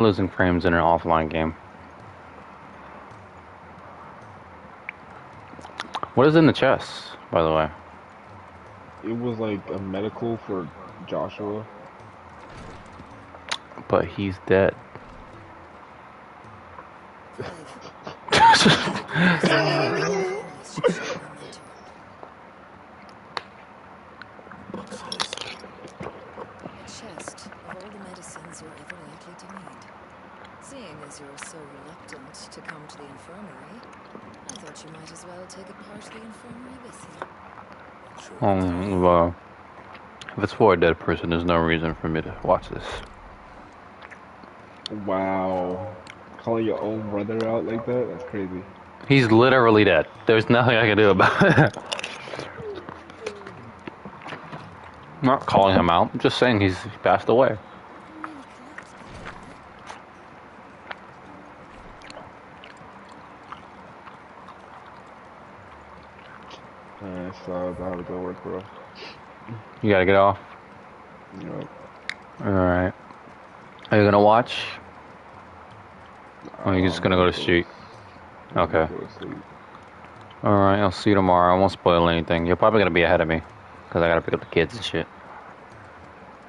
Losing frames in an offline game. What is in the chest, by the way? It was like a medical for Joshua. But he's dead. A chest of all the medicines you're ever likely to need. Seeing as you're so reluctant to come to the infirmary, I thought you might as well take apart the infirmary with you. Well, if it's for a dead person, there's no reason for me to watch this. Wow. Calling your own brother out like that? That's crazy. He's literally dead. There's nothing I can do about it. I'm not calling him out. I'm just saying he's passed away. Alright, so I have to go work, bro. You gotta get off? Yep. Alright. Are you gonna watch? Or are you just gonna go to sleep? Okay. Alright, I'll see you tomorrow. I won't spoil anything. You're probably gonna be ahead of me. Because I gotta pick up the kids and shit.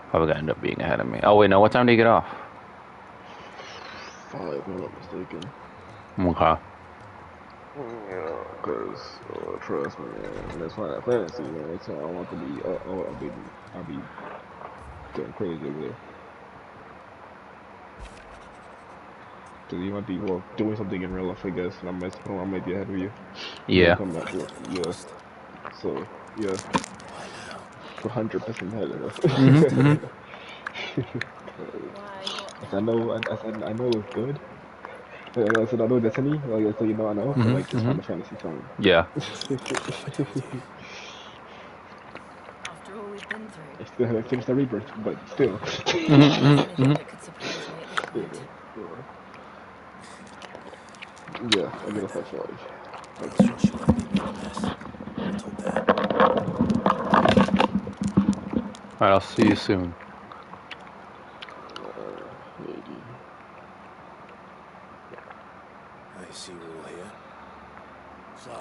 Probably gonna end up being ahead of me. Oh wait, no, what time do you get off? 5, if I'm not mistaken. Okay. Yeah, cause trust me, man. That's why I fantasy, man. So I want to be, I'll be going crazy over there. Cause you might be doing something in real life, I guess, and I might be ahead of you. Yeah. Yeah. So yeah, 100% ahead of us. I know it's good. I said I know Destiny. Like so you know I know, but like it's Final Fantasy tone. Yeah. After all we've been through, I still haven't finished the rebirth, but still. anything that could surprise me at this point. Yeah, I get a 5-5. Alright, I'll see you soon. Maybe. I see we're all here. So,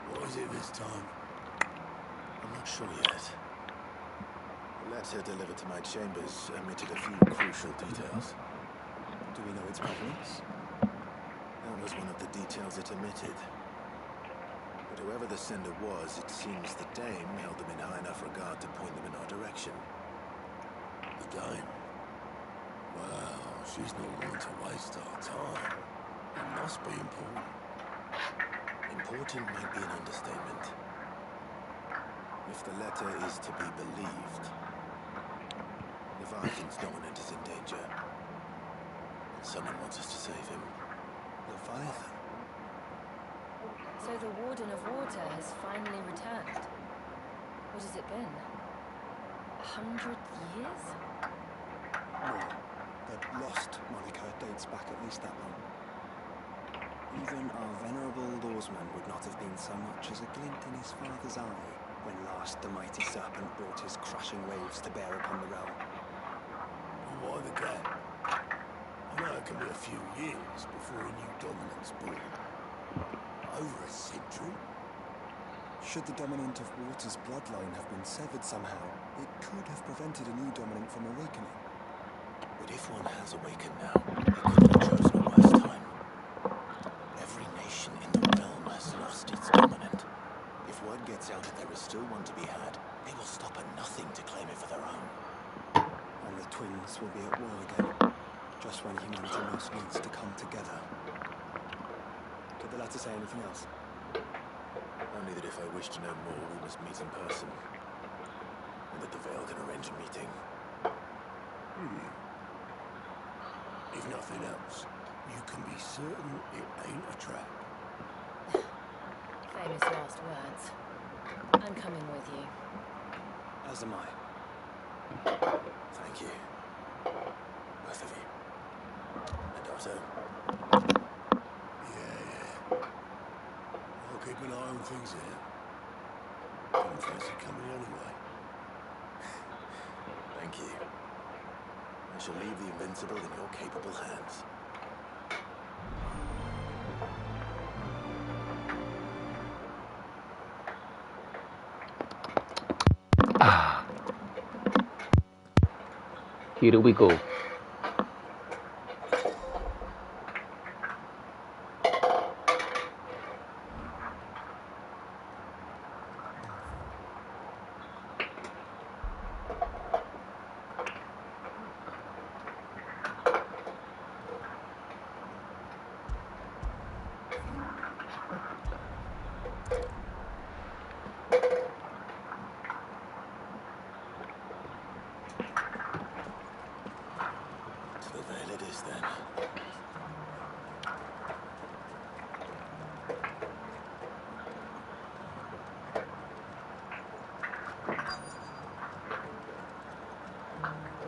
what is it this time? I'm not sure yet. The letter delivered to my chambers omitted a few crucial details. Do we know its provenance? That was one of the details it omitted. But whoever the sender was, it seems the dame held them in high enough regard to point them in our direction. The dame? Well, she's not one to waste our time. It must be important. Important might be an understatement. If the letter is to be believed, Leviathan's dominant is in danger. And someone wants us to save him. Leviathan? So the Warden of Water has finally returned. What has it been? 100 years? More. The lost moniker dates back at least that long. Even our venerable lawsman would not have been so much as a glint in his father's eye when last the mighty serpent brought his crushing waves to bear upon the realm. And why the gap? I know it can be a few years before a new dominant's born. Over a century? Should the dominant of Water's bloodline have been severed somehow, it could have prevented a new dominant from awakening. But if one has awakened now, they couldn't have chosen a worse time. Every nation in the realm has lost its dominant. If word gets out that there is still one to be had, they will stop at nothing to claim it for their own. And the twins will be at war again, just when humanity most needs to come together. Did the letter say anything else? Only that if I wish to know more, we must meet in person. And that the Veil can arrange a meeting. If nothing else, you can be certain it ain't a trap. Famous last words. I'm coming with you. As am I. Thank you. Both of you. And Otto. Yeah. I'll keep an eye on things here. Don't fancy coming anyway. Thank you. I shall leave the Invincible in your capable hands. Here we go. To the Vale it is then.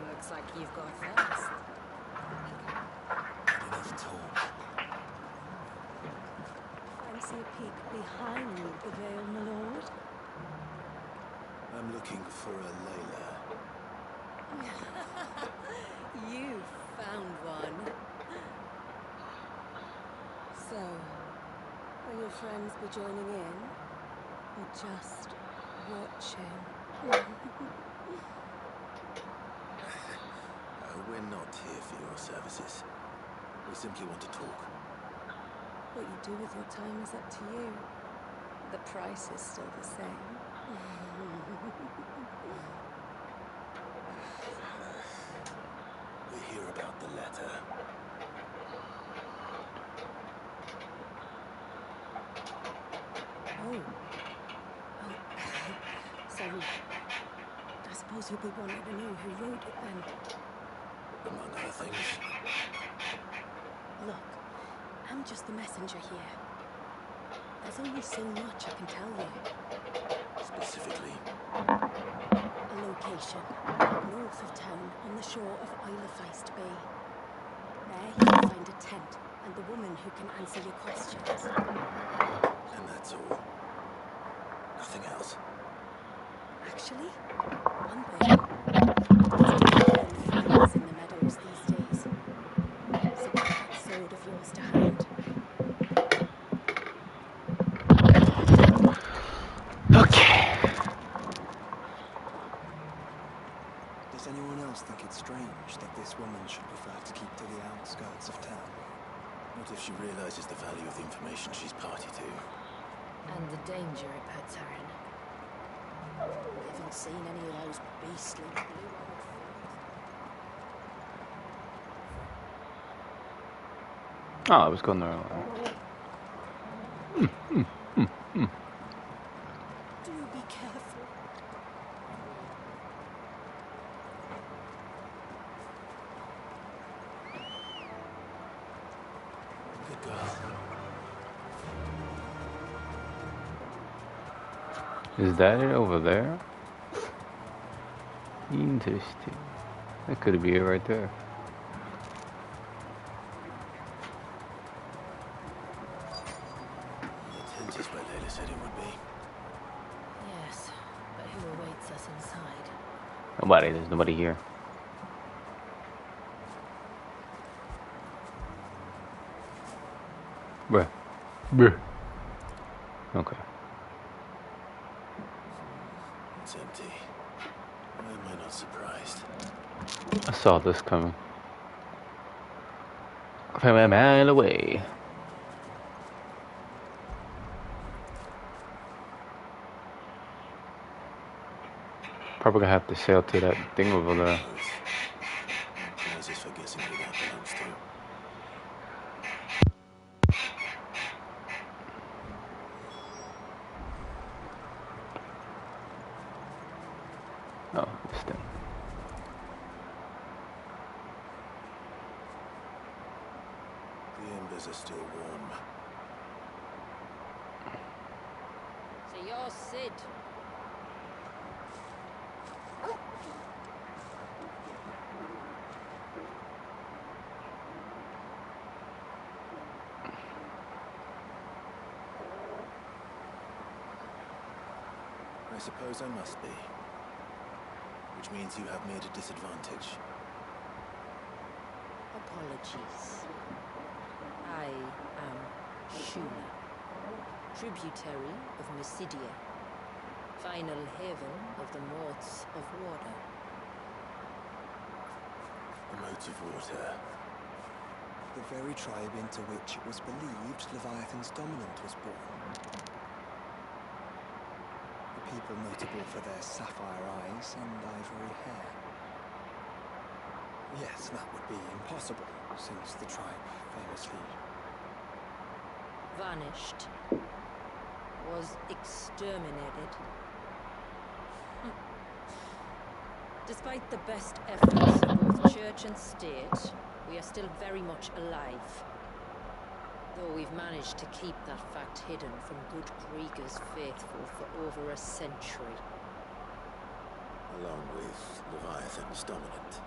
Looks like you've got thirst. Not enough talk. Fancy a peek behind the veil, my lord? I'm looking for a Layla. You found one. So, will your friends be joining in? Or just watching? We're not here for your services. We simply want to talk. What you do with your time is up to you. The price is still the same. We hear about the letter. Oh. Sorry. I suppose you'll be wanting to know who wrote it then. Among other things. Look, I'm just the messenger here. There's only so much I can tell you. Specifically, A location, north of town, on the shore of Isle of Feist Bay. There you'll find a tent and the woman who can answer your questions. and that's all. Nothing else. Actually, one thing. There's no in the meadows these days. So put that sword of yours to hand. Okay. Does anyone else think it's strange that this woman should prefer to keep to the outskirts of town? What if she realizes the value of the information she's party to? And the danger it puts her in. Haven't seen any of those beastly blue-eyed Oh, I was going there. Do be careful. Good girl. Is that it over there? Interesting. That could be it right there. The tent is where Layla said it would be. Yes, but who awaits us inside? Nobody. There's nobody here. Bruh. Bruh. Okay. It's empty. Why am I not surprised? I saw this coming. From a mile away. Probably gonna have to sail to that thing over there. Prizes for guessing who that belongs to. Oh, this thing. The embers are still warm. So you're Sid. I suppose I must be. Which means you have me at a disadvantage. apologies. I am Shula, tributary of Mysidia, final haven of the Moths of Water. The Moats of Water. The very tribe into which it was believed Leviathan's dominant was born. The people notable for their sapphire eyes and ivory hair. Yes, that would be impossible, since the tribe famously Vanished. Was exterminated. Despite the best efforts of both church and state, we are still very much alive. Though we've managed to keep that fact hidden from good Kriegers faithful for over a century. Along with Leviathan's dominant.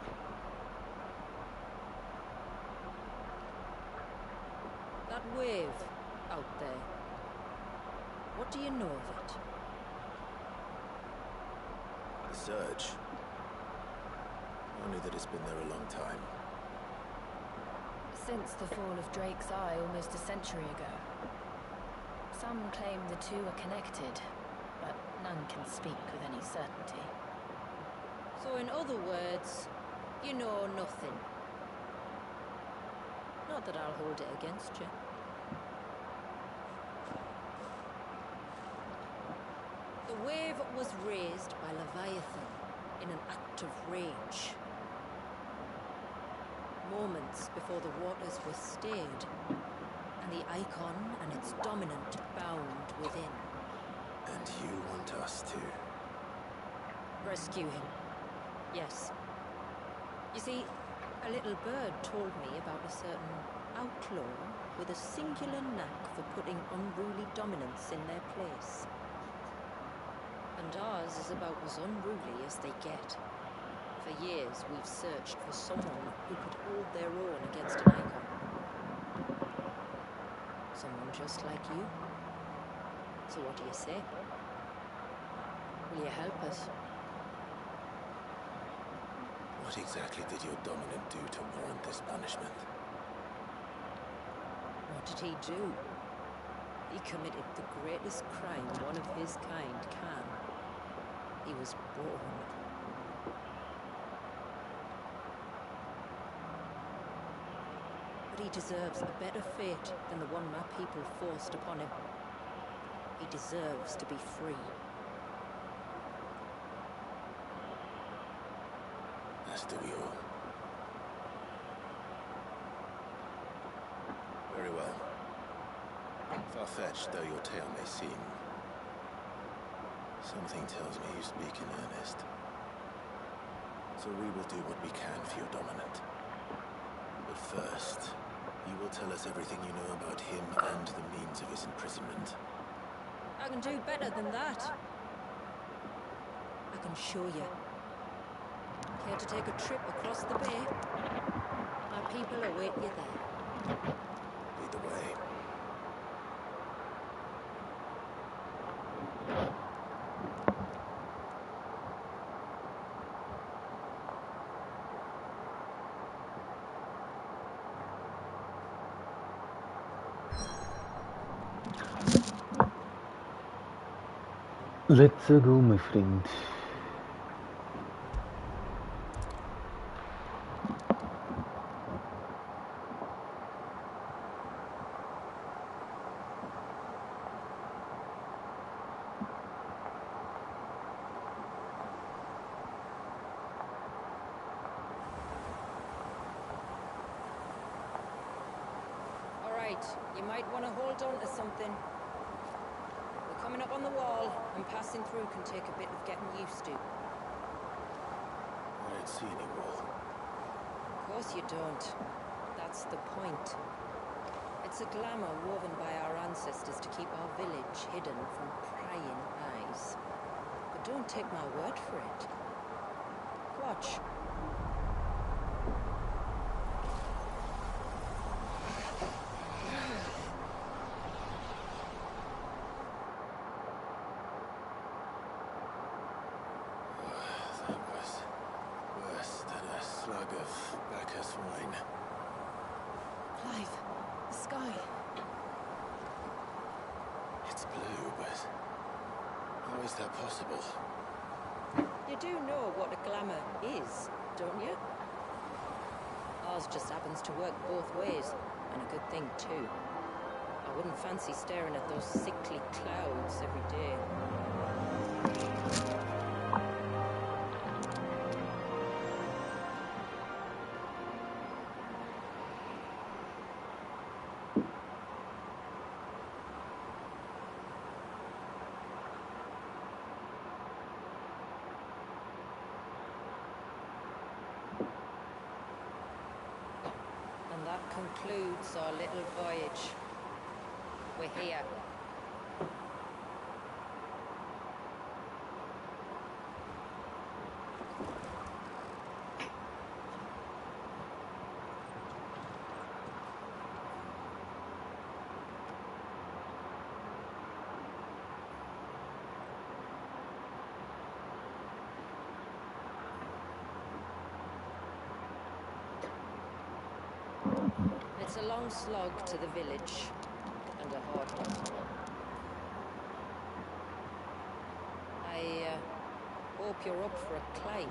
That wave out there. What do you know of it? The Surge. Only that it's been there a long time. Since the fall of Drake's Eye almost a century ago. Some claim the two are connected, but none can speak with any certainty. So in other words, you know nothing. Not that I'll hold it against you. The wave was raised by Leviathan in an act of rage. Moments before the waters were stayed, and the icon and its dominant bound within. And you want us to? Rescue him. Yes. You see, a little bird told me about a certain outlaw with a singular knack for putting unruly dominants in their place. And ours is about as unruly as they get. For years, we've searched for someone who could hold their own against an icon. Someone just like you. So what do you say? Will you help us? What exactly did your dominant do to warrant this punishment? What did he do? He committed the greatest crime one of his kind can. He was born. But he deserves a better fate than the one my people forced upon him. He deserves to be free. As do we all. Very well. Far-fetched though your tale may seem, something tells me you speak in earnest. So we will do what we can for your dominant. But first, you will tell us everything you know about him and the means of his imprisonment. I can do better than that. I can show you. Care to take a trip across the bay? My people await you there. Lead the way. Let's go, my friend. You might want to hold on to something. We're coming up on the wall, and passing through can take a bit of getting used to. I don't see any wall. Of course you don't. That's the point. It's a glamour woven by our ancestors to keep our village hidden from prying eyes. But don't take my word for it. Watch. That was worse than a slug of Bacchus wine. is that possible? You do know what a glamour is, don't you? Ours just happens to work both ways, and a good thing too. I wouldn't fancy staring at those sickly clouds every day. And that concludes our little voyage. We're here. It's a long slog to the village, and a hard one. I hope you're up for a climb.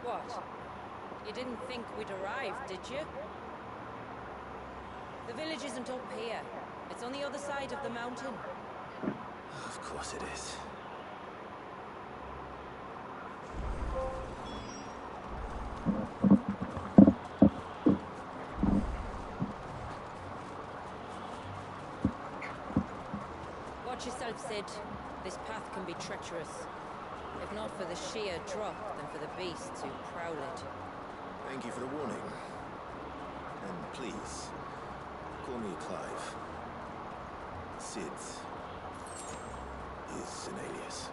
What? You didn't think we'd arrived, did you? The village isn't up here. It's on the other side of the mountain. Of course it is. Watch yourself, Sid. This path can be treacherous. If not for the sheer drop, then for the beasts who prowl it. Thank you for the warning. And please, call me Clive. Sid's is an alias.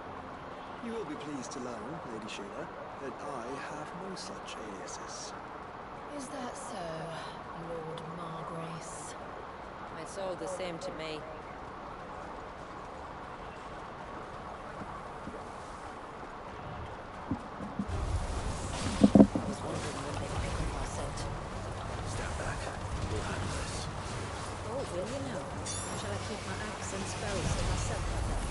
You will be pleased to learn, Lady Sheila, that I have no such aliases. Is that so, Lord Margrace? It's all the same to me. I was wondering when they'd pick up our scent. Step back. We'll handle this. Oh, will you now? Shall I keep my axe and spells to myself like that?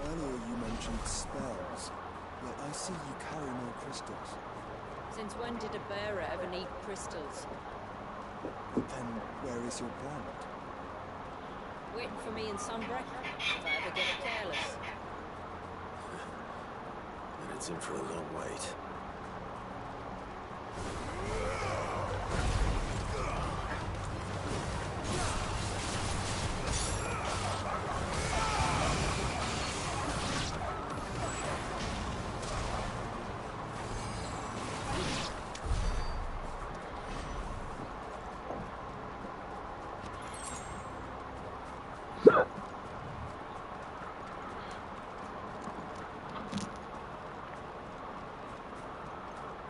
Earlier you mentioned spells, yet I see you carry no crystals. Since when did a bearer ever need crystals? Then where is your brand? Waiting for me in Sunbreak, if I ever get careless. And it's in for a long wait.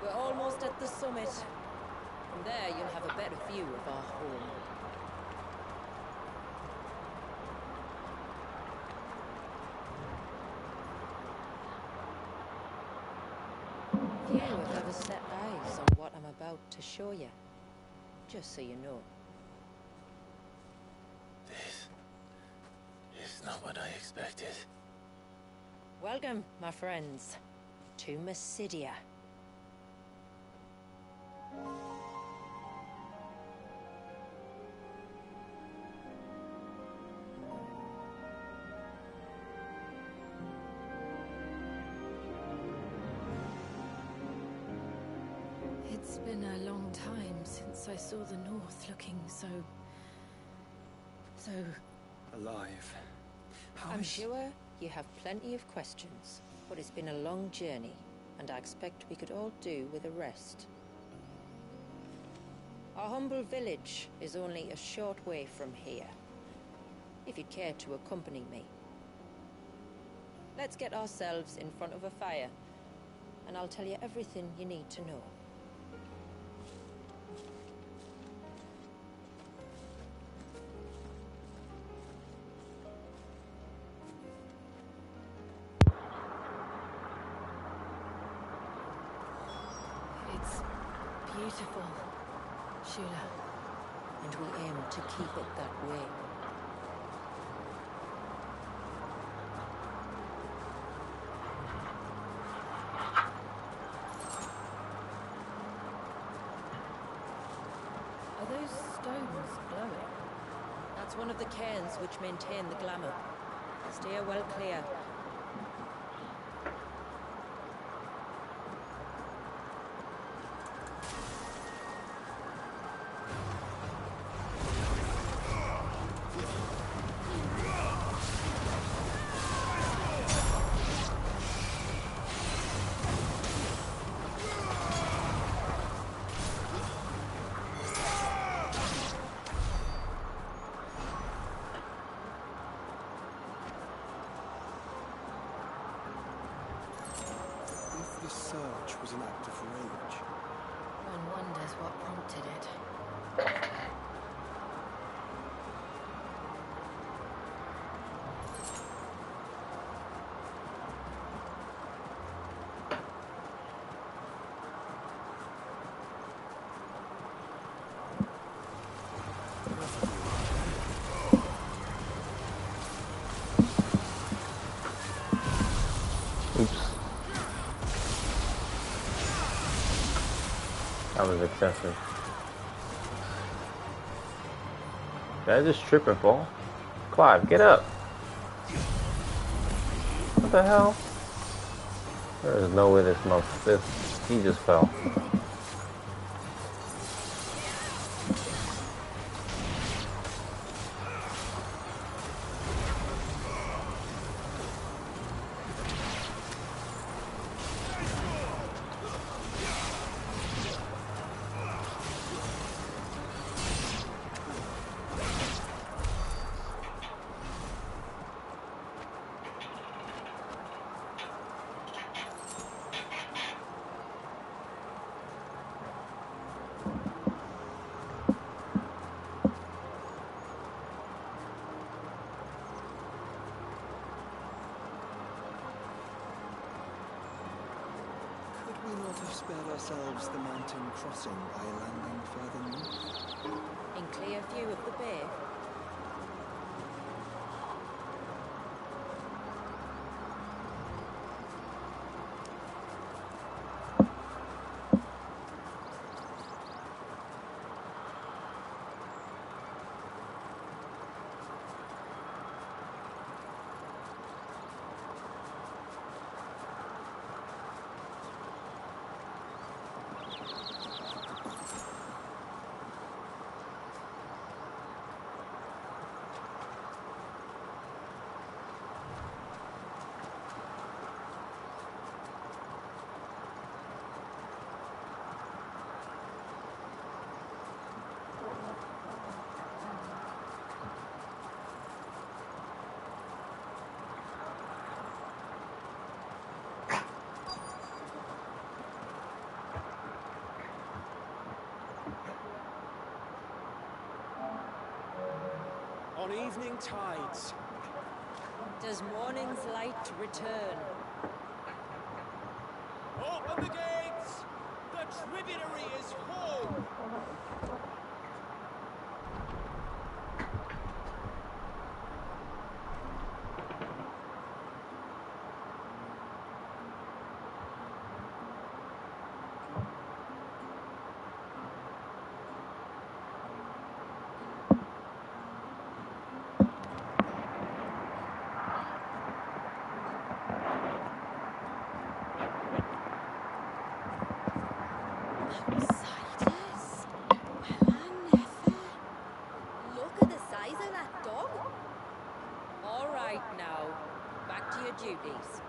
We're almost at the summit. From there, you'll have a better view of our home. Few have ever set eyes on what I'm about to show you. Just so you know. This is not what I expected. Welcome, my friends, to Mysidia. It's been a long time since I saw the North looking so alive. How I'm is- sure you have plenty of questions, but it's been a long journey, and I expect we could all do with a rest. Our humble village is only a short way from here, if you'd care to accompany me. Let's get ourselves in front of a fire, and I'll tell you everything you need to know. it's beautiful, Shula. And we aim to keep it that way. Are those stones glowing? That's one of the cairns which maintain the glamour. Steer well clear. If this surge was an act of rage, One wonders what prompted it. Oops. That was excessive. Did I just trip and fall? Clive, get up! What the hell? There is no way he just fell. could we not have spared ourselves the mountain crossing by landing further north? In clear view of the bay. On evening tides, Does morning's light return? Open the gates! The tributary is home! That was your duties.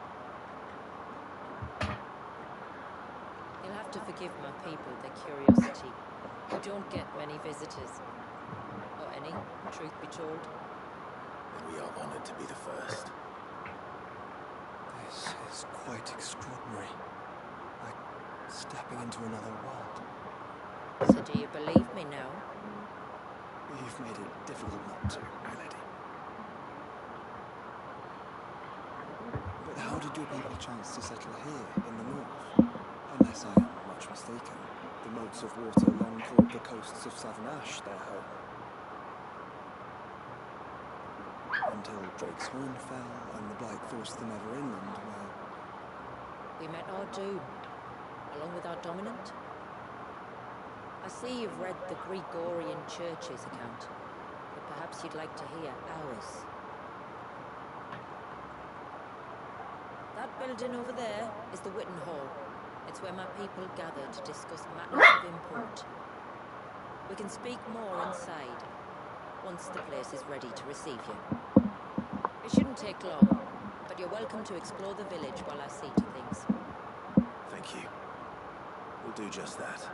You'll have to forgive my people their curiosity. We don't get many visitors. Or any, truth be told. And we are honored to be the first. This is quite extraordinary. Like stepping into another world. So do you believe me now? You've made it difficult not to, my lady. But how did your people chance to settle here, in the north? Unless I am much mistaken, the moats of water long called the coasts of Southern Ash their home. Until Drake's Horn fell and the Blight forced them ever inland, where... We met our doom, along with our dominant. I see you've read the Gregorian Church's account, but perhaps you'd like to hear ours. That building over there is the Witten Hall. It's where my people gather to discuss matters of import. We can speak more inside, once the place is ready to receive you. It shouldn't take long, but you're welcome to explore the village while I see to things. Thank you. We'll do just that.